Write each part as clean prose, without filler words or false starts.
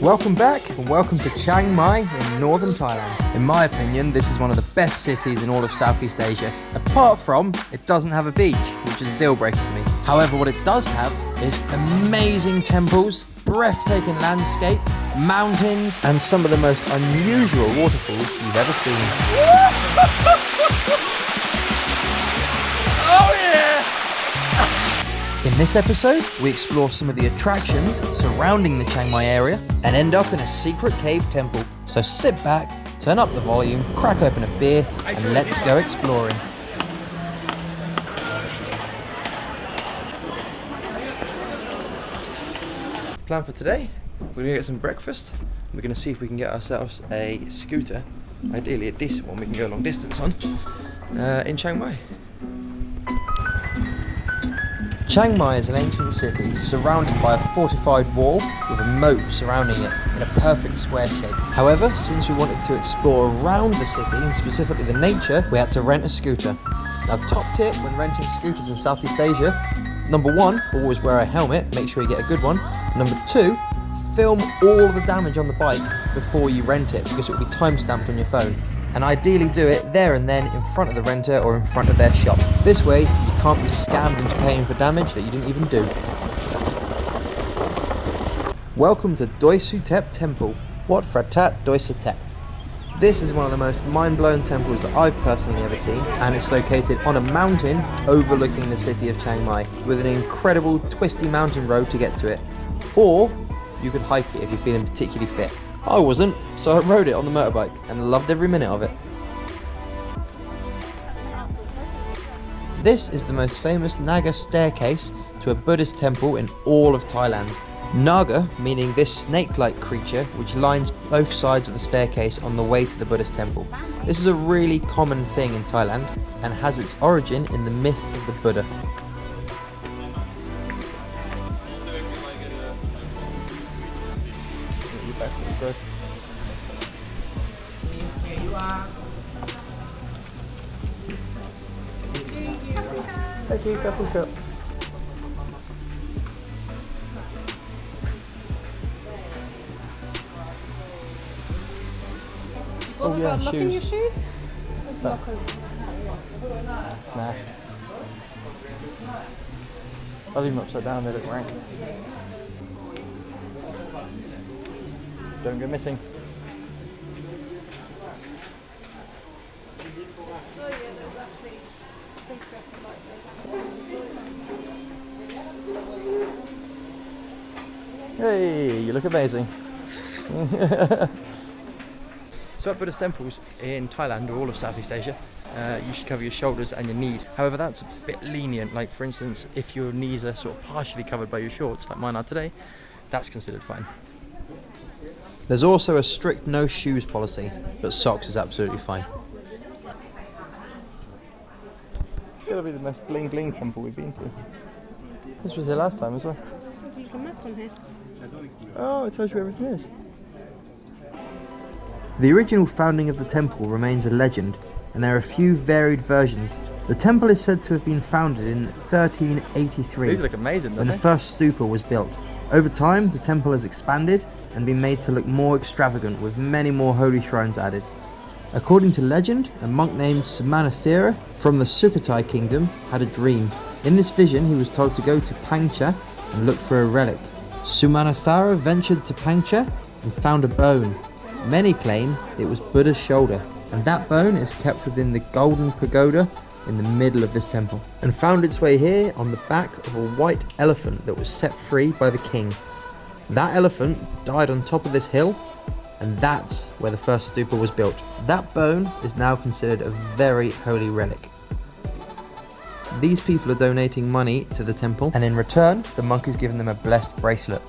Welcome back and welcome to Chiang Mai in northern Thailand. In my opinion, this is one of the best cities in all of Southeast Asia. Apart from, it doesn't have a beach, which is a deal breaker for me. However, what it does have is amazing temples, breathtaking landscape, mountains, and some of the most unusual waterfalls you've ever seen. Oh yeah! In this episode, we explore some of the attractions surrounding the Chiang Mai area and end up in a secret cave temple. So sit back, turn up the volume, crack open a beer, and let's go exploring. Plan for today, we're gonna get some breakfast. We're gonna see if we can get ourselves a scooter, ideally a decent one we can go long distance on, in Chiang Mai. Chiang Mai is an ancient city surrounded by a fortified wall with a moat surrounding it in a perfect square shape. However, since we wanted to explore around the city, and specifically the nature, we had to rent a scooter. Now, top tip when renting scooters in Southeast Asia, number one, always wear a helmet, make sure you get a good one. Number two, film all of the damage on the bike before you rent it because it will be time-stamped on your phone. And ideally do it there and then in front of the renter or in front of their shop. This way, you can't be scammed into paying for damage that you didn't even do. Welcome to Doi Suthep Temple, Wat Phra Doi Suthep. This is one of the most mind-blowing temples that I've personally ever seen, and it's located on a mountain overlooking the city of Chiang Mai, with an incredible twisty mountain road to get to it. Or you could hike it if you're feeling particularly fit. I wasn't, so I rode it on the motorbike and loved every minute of it. This is the most famous Naga staircase to a Buddhist temple in all of Thailand. Naga meaning this snake-like creature which lines both sides of the staircase on the way to the Buddhist temple. This is a really common thing in Thailand and has its origin in the myth of the Buddha. Thank you, couple cup. Oh yeah, shoes. Your shoes? No. Nah. I'll leave them upside down, they look rank. Don't go missing. Hey, you look amazing. So at Buddhist temples in Thailand or all of Southeast Asia, you should cover your shoulders and your knees. However, that's a bit lenient. Like for instance, if your knees are sort of partially covered by your shorts, like mine are today, that's considered fine. There's also a strict no shoes policy, but socks is absolutely fine. It's gotta be the most bling bling temple we've been to. This was here last time as well. There's a map on here. Oh, it tells you where everything is. The original founding of the temple remains a legend, and there are a few varied versions. The temple is said to have been founded in 1383. These look amazing, when the first stupa was built. Over time, the temple has expanded and been made to look more extravagant, with many more holy shrines added. According to legend, a monk named Samanathera from the Sukhothai kingdom had a dream. In this vision, he was told to go to Pangcha and look for a relic. Sumanathara ventured to Pangcha and found a bone. Many claim it was Buddha's shoulder, and that bone is kept within the golden pagoda in the middle of this temple, and found its way here on the back of a white elephant that was set free by the king. That elephant died on top of this hill, and that's where the first stupa was built. That bone is now considered a very holy relic. These people are donating money to the temple, and in return, the monk is giving them a blessed bracelet.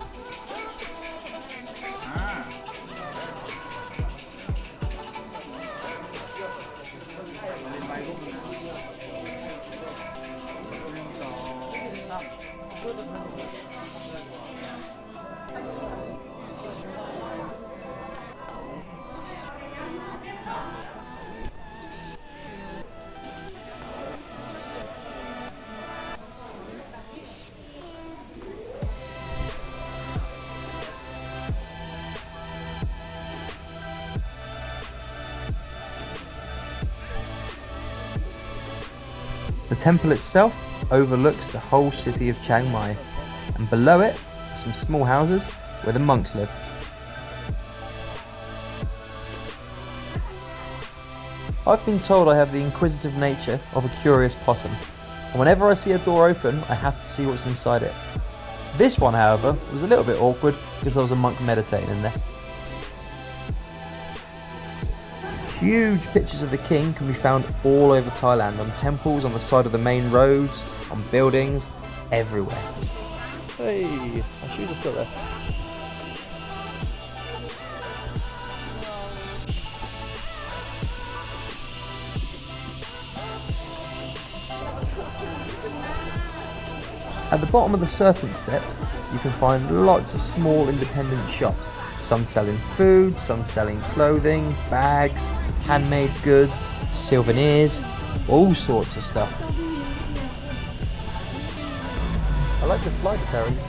The temple itself overlooks the whole city of Chiang Mai, and below it are some small houses where the monks live. I've been told I have the inquisitive nature of a curious possum, and whenever I see a door open, I have to see what's inside it. This one, however, was a little bit awkward because there was a monk meditating in there. Huge pictures of the king can be found all over Thailand, on temples, on the side of the main roads, on buildings, everywhere. Hey, my shoes are still there. At the bottom of the serpent steps, you can find lots of small independent shops. Some selling food, some selling clothing, bags, handmade goods, souvenirs, all sorts of stuff. I like the flight berries.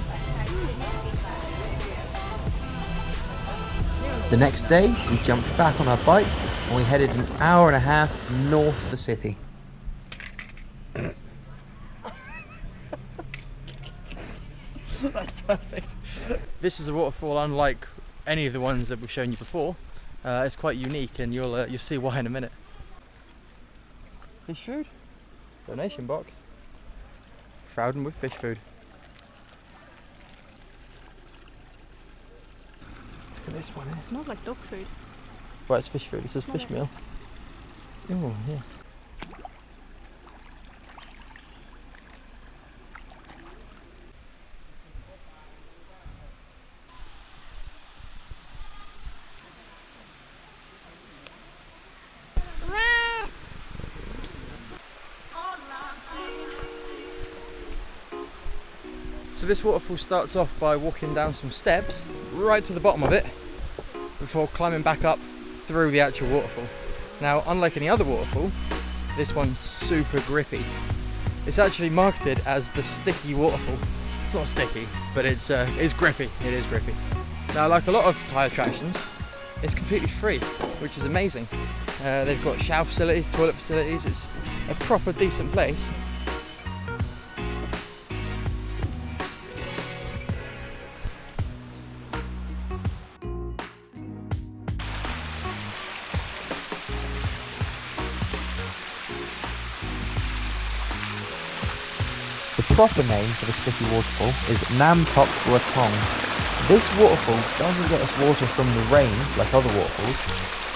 The next day, we jumped back on our bike and we headed an hour and a half north of the city. That's perfect. This is a waterfall unlike any of the ones that we've shown you before. It's quite unique, and you'll see why in a minute. Fish food, donation box, Frowden with fish food. Look at this one. It smells like dog food. Well, it's fish food. It says fish meal. Oh yeah. So this waterfall starts off by walking down some steps right to the bottom of it before climbing back up through the actual waterfall. Now, unlike any other waterfall, this one's super grippy. It's actually marketed as the sticky waterfall. It's not sticky, but it's grippy. It is grippy. Now, like a lot of Thai attractions, it's completely free, which is amazing. They've got shower facilities, toilet facilities. It's a proper decent place. The proper name for the sticky waterfall is Nam Tok Bua Tong. This waterfall doesn't get its water from the rain like other waterfalls.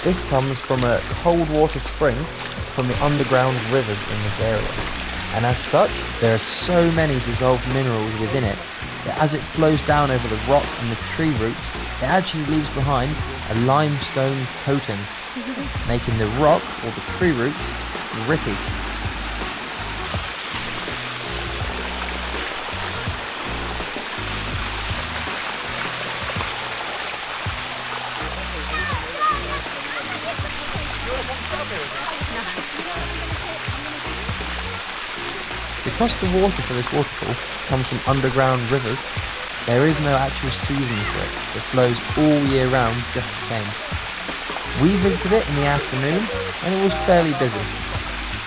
This comes from a cold water spring from the underground rivers in this area. And as such, there are so many dissolved minerals within it that as it flows down over the rock and the tree roots, it actually leaves behind a limestone coating, making the rock or the tree roots grippy. Because the water for this waterfall comes from underground rivers, there is no actual season for it. It flows all year round just the same. We visited it in the afternoon and it was fairly busy.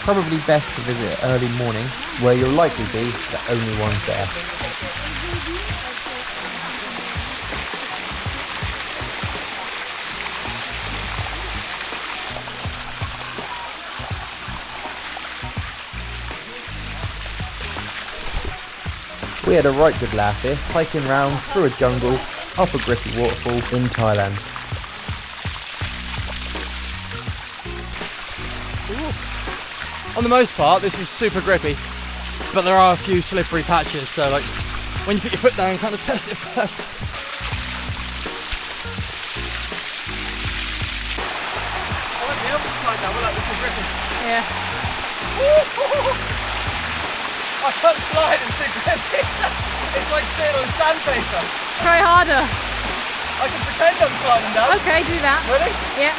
Probably best to visit early morning, where you'll likely be the only ones there. We had a right good laugh here, hiking round through a jungle, up a grippy waterfall in Thailand. On the most part, this is super grippy, but there are a few slippery patches, so like when you put your foot down, kind of test it first. I won't be able to slide down, will I? This is grippy. Yeah. I can't slide, it's too grippy. It's like sitting on sandpaper. Try harder. I can pretend I'm sliding down. Okay, do that. Ready? Yeah.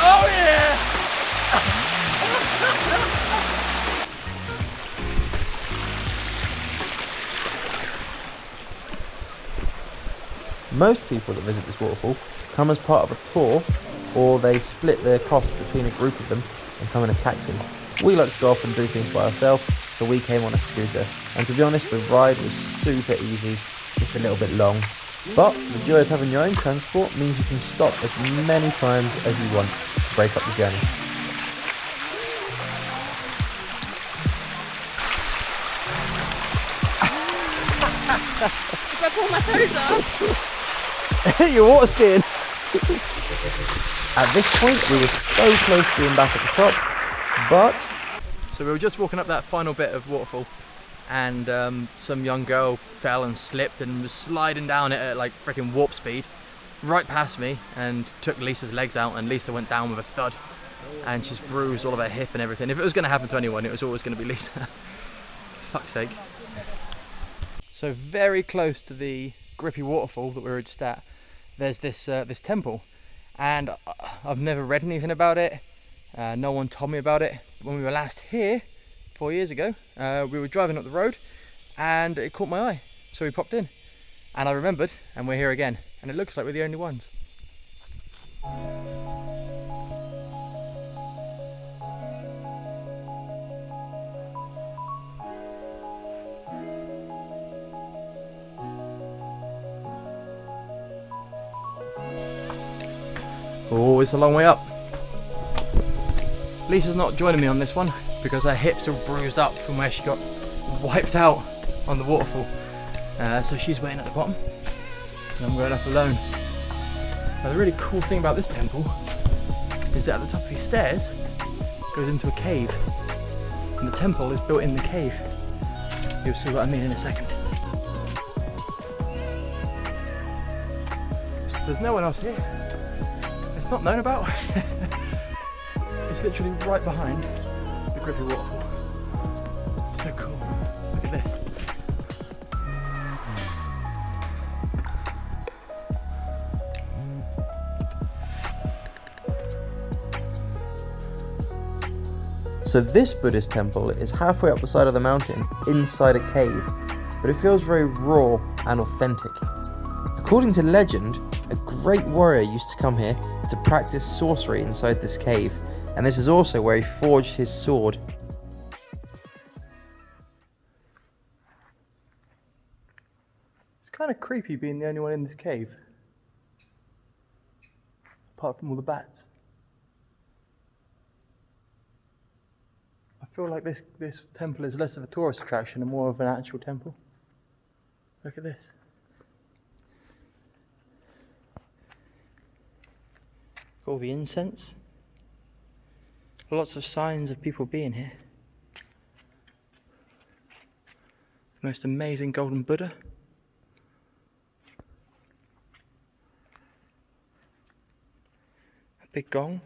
Oh yeah! Most people that visit this waterfall come as part of a tour, or they split their costs between a group of them and come in a taxi. We like to go off and do things by ourselves, so we came on a scooter. And to be honest, the ride was super easy, just a little bit long. But the joy of having your own transport means you can stop as many times as you want to break up the journey. If I pull my toes up. You're water skiing. At this point, we were so close to being back at the top, but... So we were just walking up that final bit of waterfall, and some young girl fell and slipped and was sliding down it at like freaking warp speed right past me, and took Lisa's legs out, and Lisa went down with a thud, and she's bruised all of her hip and everything. If it was going to happen to anyone, it was always going to be Lisa. Fuck's sake. So very close to the grippy waterfall that we were just at, there's this temple, and I've never read anything about it. No one told me about it. When we were last here 4 years ago, we were driving up the road and it caught my eye, so we popped in, and I remembered, and we're here again, and it looks like we're the only ones. Oh, it's a long way up. Lisa's not joining me on this one because her hips are bruised up from where she got wiped out on the waterfall. So she's waiting at the bottom, and I'm going up alone. Now the really cool thing about this temple is that at the top of these stairs goes into a cave, and the temple is built in the cave. You'll see what I mean in a second. There's no one else here. It's not known about. It's literally right behind the grippy waterfall. So cool. Look at this. So this Buddhist temple is halfway up the side of the mountain, inside a cave, but it feels very raw and authentic. According to legend, a great warrior used to come here to practice sorcery inside this cave, and this is also where he forged his sword. It's kind of creepy being the only one in this cave, apart from all the bats. I feel like this temple is less of a tourist attraction and more of an actual temple. Look at this. All the incense. Lots of signs of people being here. The most amazing golden Buddha. A big gong.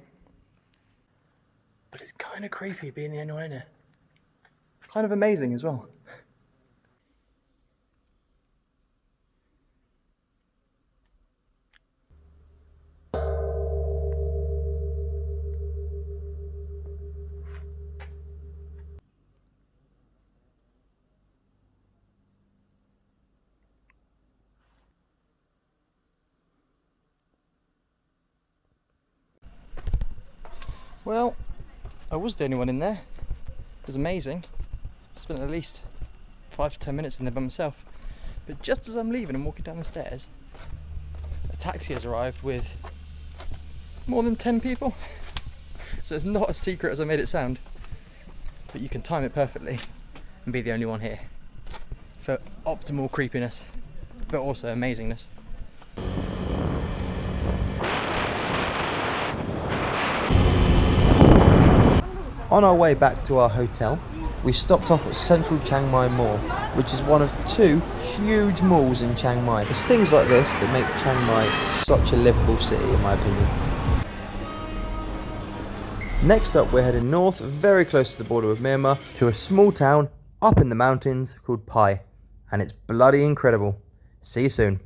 But it's kind of creepy being the only one in here. Kind of amazing as well. Well, I was the only one in there. It was amazing. I spent at least 5 to 10 minutes in there by myself. But just as I'm leaving and walking down the stairs, a taxi has arrived with more than 10 people. So it's not as secret as I made it sound. But you can time it perfectly and be the only one here for optimal creepiness, but also amazingness. On our way back to our hotel, we stopped off at Central Chiang Mai Mall, which is one of 2 huge malls in Chiang Mai. It's things like this that make Chiang Mai such a livable city, in my opinion. Next up, we're heading north, very close to the border with Myanmar, to a small town up in the mountains called Pai, and it's bloody incredible. See you soon.